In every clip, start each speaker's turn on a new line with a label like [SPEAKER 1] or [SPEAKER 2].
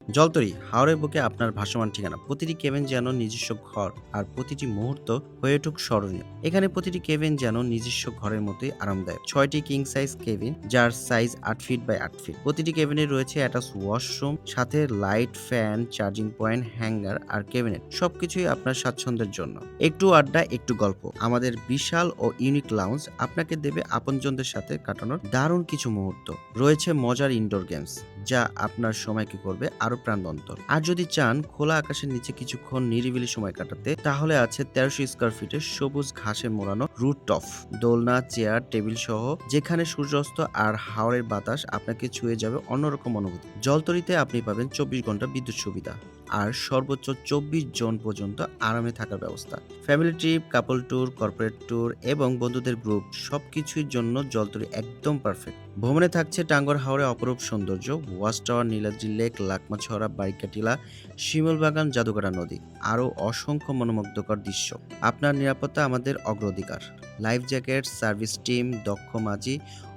[SPEAKER 1] জলতরি হাওরের বুকে আপনার ভাসমান ঠিকানা। প্রতিটি কেবিন যেন নিজস্ব ঘর, আর প্রতিটি মুহূর্ত হয়ে উঠুক স্মরণীয়। এখানে প্রতিটি কেবিন যেন নিজস্ব ঘরের মতোই আরামদায়ক। 6টি কিং সাইজ কেবিন, যার সাইজ 8 ফিট বাই 8 ফিট। প্রতিটি কেবিনে রয়েছে অ্যাটাচ ওয়াশরুম, সাথে light, fan, charging point, hanger আর ক্যাবিনেট, সবকিছুই আপনার স্বাচ্ছন্দ্যের জন্য। একটু আড্ডা, একটু গল্প। আমাদের বিশাল ও ইউনিক লাউঞ্জ আপনাকে দেবে আপনজনদের সাথে কাটানোর দারুণ কিছু মুহূর্ত। রয়েছে মজার ইনডোর গেমস, যা আপনার সময়কে করবে আরো প্রাণবন্তর। আর যদি চান খোলা আকাশের নিচে কিছুক্ষণ নিরিবিলি সময় কাটাতে, তাহলে আছে 1300 স্কয়ার ফিটের সবুজ ঘাসে মোড়ানো রুফটপ, দোলনা, চেয়ার, টেবিল সহ, যেখানে সূর্যাস্ত আর হাওরের বাতাস আপনাকে ছুঁয়ে যাবে অন্যরকম অনুভূতি। জলতরিতে আপনি পাবেন 24 ঘন্টা বিদ্যুৎ সুবিধা আর সর্বোচ্চ 24 জন পর্যন্ত আরামে থাকার ব্যবস্থা। ফ্যামিলি ট্রিপ, কাপল ট্যুর, কর্পোরেট ট্যুর এবং বন্ধুদের গ্রুপ, সবকিছুর জন্য জলতরি একদম পারফেক্ট। ভ্রমণে থাকছে টাঙ্গর হাওরে অপরূপ সৌন্দর্য, watch tower, Niladri lake, Lakmachhara, Barikatila, Shimulbagan, জাদুঘরা নদী, আরও অসংখ্য মনোমুগ্ধকর দৃশ্য। আপনার নিরাপত্তা আমাদের অগ্রাধিকার। লাইফ জ্যাকেট, সার্ভিস টিম, দক্ষ মাঝি,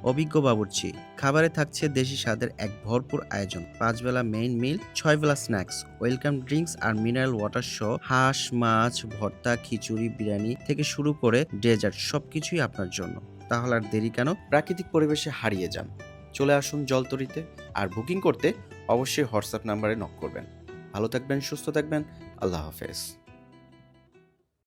[SPEAKER 1] অভিজ্ঞ বাবুর্চি। খাবারে থাকছে দেশি স্বাদের এক ভরপুর আয়োজন। 5 বেলা মেইন মিল, 6 বেলা স্ন্যাক্স, ওয়েলকাম ড্রিঙ্কস আর মিনারেল ওয়াটার সহ হাঁস, মাছ, ভর্তা, খিচুড়ি, বিরিয়ানি থেকে শুরু করে ডেজার্ট, সবকিছুই আপনার জন্য। তাহলে আর দেরি কেন? প্রাকৃতিক পরিবেশে হারিয়ে যান। চলে আসুন জলতরিতে। আর বুকিং করতে অবশ্যই হোয়াটসঅ্যাপ নাম্বারে নক করবেন। ভালো থাকবেন, সুস্থ থাকবেন। আল্লাহ হাফেজ।